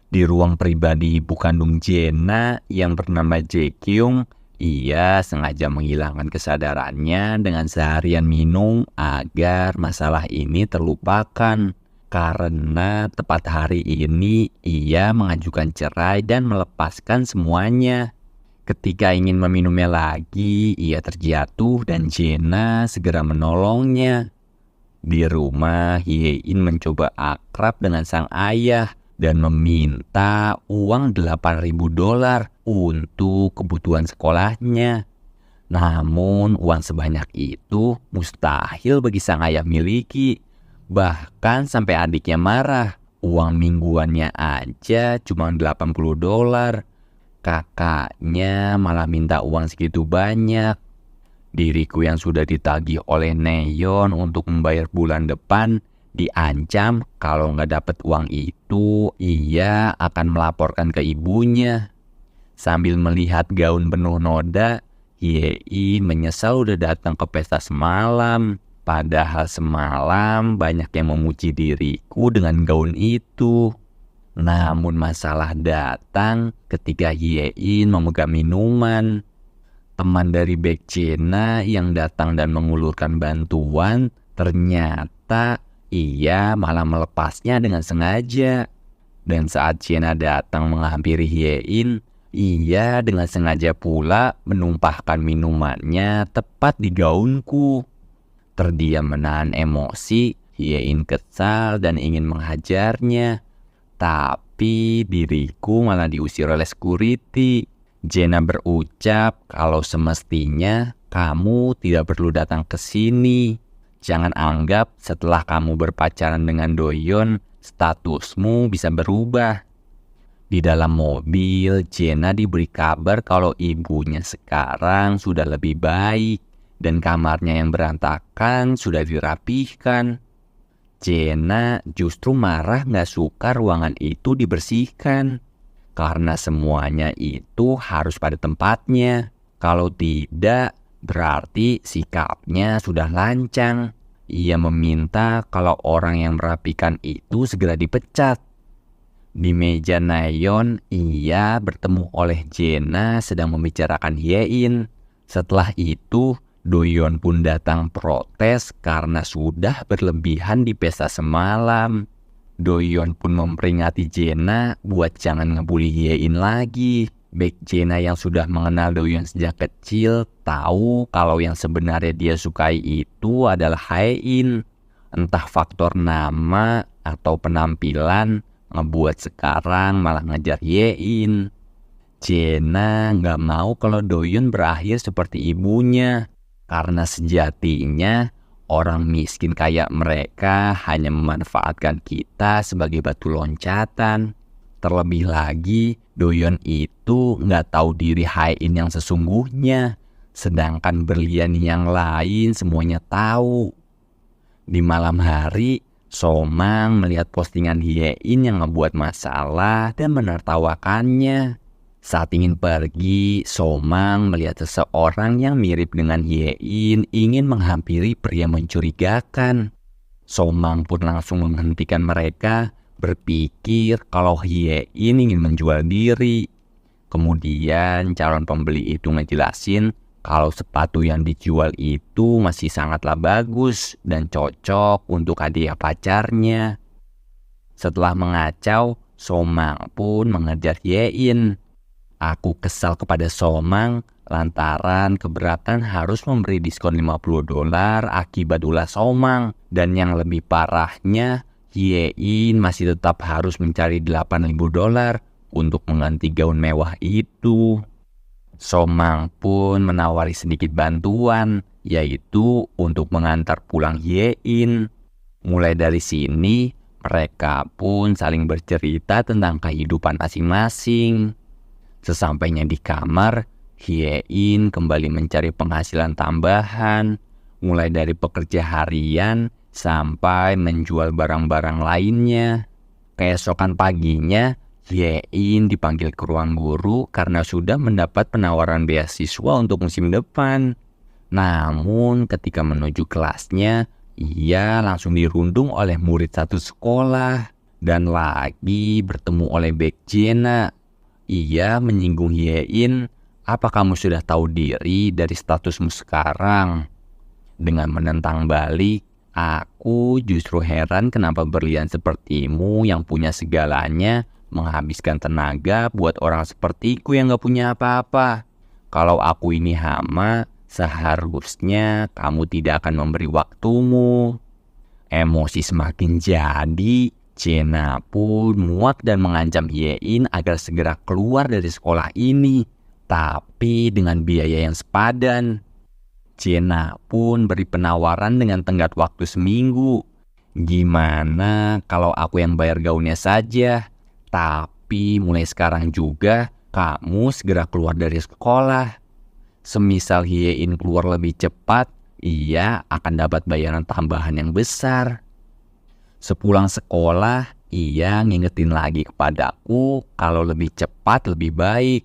Di ruang pribadi ibu kandung Jenna yang bernama Jaekyung, ia sengaja menghilangkan kesadarannya dengan seharian minum agar masalah ini terlupakan. Karena tepat hari ini ia mengajukan cerai dan melepaskan semuanya. Ketika ingin meminumnya lagi, ia terjatuh dan Jenna segera menolongnya. Di rumah, Hye-in mencoba akrab dengan sang ayah dan meminta uang $8.000 untuk kebutuhan sekolahnya. Namun uang sebanyak itu mustahil bagi sang ayah miliki. Bahkan sampai adiknya marah, uang mingguannya aja cuma $80. Kakaknya malah minta uang segitu banyak. Diriku yang sudah ditagih oleh Neon untuk membayar bulan depan diancam kalau nggak dapat uang itu, ia akan melaporkan ke ibunya. Sambil melihat gaun penuh noda, Hye menyesal udah datang ke pesta semalam. Padahal semalam banyak yang memuji diriku dengan gaun itu. Namun masalah datang ketika Hye memegang minuman. Teman dari Baek Jenna yang datang dan mengulurkan bantuan, ternyata ia malah melepasnya dengan sengaja. Dan saat Jenna datang menghampiri Hye, ia dengan sengaja pula menumpahkan minumannya tepat di gaunku. Terdiam menahan emosi, Hye kesal dan ingin menghajarnya. Tapi diriku malah diusir oleh security. Jenna berucap kalau semestinya kamu tidak perlu datang ke sini. Jangan anggap setelah kamu berpacaran dengan Doyeon, statusmu bisa berubah. Di dalam mobil, Jenna diberi kabar kalau ibunya sekarang sudah lebih baik dan kamarnya yang berantakan sudah dirapihkan. Jenna justru marah gak suka ruangan itu dibersihkan. Karena semuanya itu harus pada tempatnya. Kalau tidak, berarti sikapnya sudah lancang. Ia meminta kalau orang yang merapikan itu segera dipecat. Di meja Nayeon, ia bertemu oleh Jenna sedang membicarakan Hye-in. Setelah itu, Doyeon pun datang protes karena sudah berlebihan di pesta semalam. Doyeon pun memperingati Jenna buat jangan ngebully Hye-in lagi. Baek Jenna yang sudah mengenal Doyeon sejak kecil tahu kalau yang sebenarnya dia sukai itu adalah Hye-in. Entah faktor nama atau penampilan ngebuat sekarang malah ngejar Hye-in. Jenna nggak mau kalau Doyeon berakhir seperti ibunya. Karena sejatinya orang miskin kayak mereka hanya memanfaatkan kita sebagai batu loncatan. Terlebih lagi, Doyeon itu nggak tahu diri Hye-in yang sesungguhnya. Sedangkan berlian yang lain semuanya tahu. Di malam hari, Somang melihat postingan Hye-in yang ngebuat masalah dan menertawakannya. Saat ingin pergi, Somang melihat seseorang yang mirip dengan Hye-in ingin menghampiri pria mencurigakan. Somang pun langsung menghentikan mereka, berpikir kalau Hye-in ingin menjual diri. Kemudian calon pembeli itu ngejelasin kalau sepatu yang dijual itu masih sangatlah bagus dan cocok untuk hadiah pacarnya. Setelah mengacau, Somang pun mengejar Hye-in. Aku kesal kepada Somang lantaran keberatan harus memberi diskon $50 akibat ulah Somang. Dan yang lebih parahnya, Hye-in masih tetap harus mencari $8.000 untuk mengganti gaun mewah itu. Somang pun menawari sedikit bantuan, yaitu untuk mengantar pulang Hye-in. Mulai dari sini, mereka pun saling bercerita tentang kehidupan masing-masing. Sesampainya di kamar, Hye-in kembali mencari penghasilan tambahan, mulai dari pekerja harian sampai menjual barang-barang lainnya. Keesokan paginya, Hye-in dipanggil ke ruang guru karena sudah mendapat penawaran beasiswa untuk musim depan. Namun ketika menuju kelasnya, ia langsung dirundung oleh murid satu sekolah. Dan lagi bertemu oleh Baek Jena. Ia menyinggung Hyein, apa kamu sudah tahu diri dari statusmu sekarang? Dengan menentang balik, aku justru heran kenapa berlian sepertimu yang punya segalanya menghabiskan tenaga buat orang sepertiku yang gak punya apa-apa. Kalau aku ini hama, seharusnya kamu tidak akan memberi waktumu. Emosi semakin jadi, Jena pun muak dan mengancam Hyein agar segera keluar dari sekolah ini, tapi dengan biaya yang sepadan. Jena pun beri penawaran dengan tenggat waktu seminggu. Gimana kalau aku yang bayar gaunnya saja? Tapi mulai sekarang juga kamu segera keluar dari sekolah. Semisal Hyein keluar lebih cepat, ia akan dapat bayaran tambahan yang besar. Sepulang sekolah, ia ngingetin lagi kepadaku kalau lebih cepat lebih baik.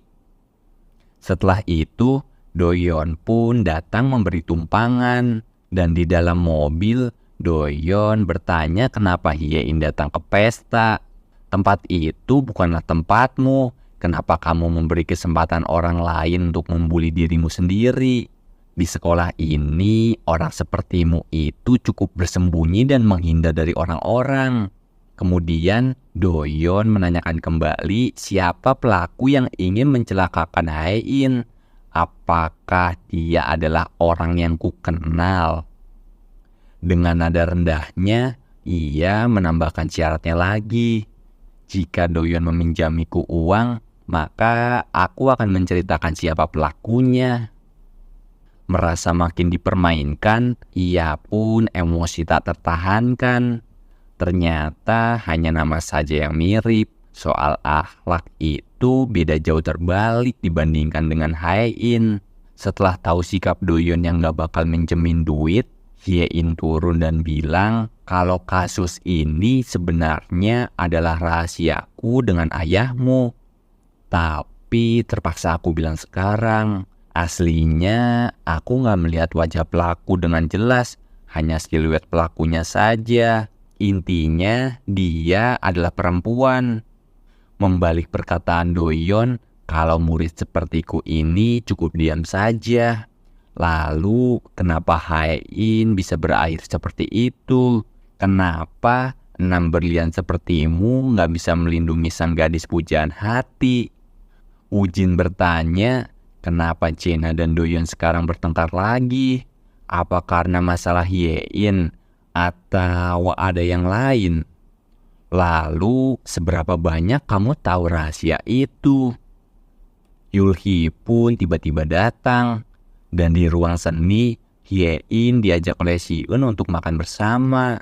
Setelah itu, Doyon pun datang memberi tumpangan. Dan di dalam mobil, Doyon bertanya kenapa Hyein datang ke pesta. Tempat itu bukanlah tempatmu. Kenapa kamu memberi kesempatan orang lain untuk membuli dirimu sendiri? Di sekolah ini, orang sepertimu itu cukup bersembunyi dan menghindar dari orang-orang. Kemudian, Doyon menanyakan kembali siapa pelaku yang ingin mencelakakan Hyein. Apakah dia adalah orang yang kukenal? Dengan nada rendahnya, ia menambahkan syaratnya lagi. Jika Doyon meminjamiku uang, maka aku akan menceritakan siapa pelakunya. Merasa makin dipermainkan, ia pun emosi tak tertahankan. Ternyata hanya nama saja yang mirip. Soal akhlak itu beda jauh terbalik dibandingkan dengan Hyein. Setelah tahu sikap Doyon yang gak bakal minjemin duit, Hyein turun dan bilang kalau kasus ini sebenarnya adalah rahasiaku dengan ayahmu. Tapi terpaksa aku bilang sekarang. Aslinya aku gak melihat wajah pelaku dengan jelas, hanya siluet pelakunya saja. Intinya dia adalah perempuan. Membalik perkataan Doyon, kalau murid sepertiku ini cukup diam saja. Lalu kenapa Hyein bisa berakhir seperti itu? Kenapa 6 berlian sepertimu gak bisa melindungi sang gadis pujaan hati? Ujin bertanya, kenapa Jena dan Doyon sekarang bertengkar lagi? Apa karena masalah Hyein? Atau ada yang lain? Lalu, seberapa banyak kamu tahu rahasia itu? Yulhi pun tiba-tiba datang. Dan di ruang seni, Hyein diajak oleh Siun untuk makan bersama.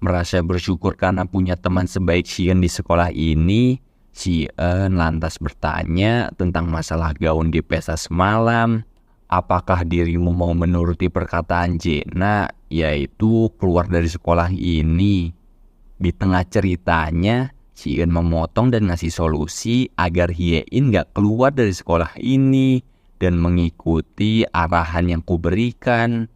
Merasa bersyukur karena punya teman sebaik Siun di sekolah ini, Siun lantas bertanya tentang masalah gaun di pesta semalam. Apakah dirimu mau menuruti perkataan Jena, yaitu keluar dari sekolah ini? Di tengah ceritanya, Siun memotong dan ngasih solusi agar Hyein gak keluar dari sekolah ini dan mengikuti arahan yang kuberikan.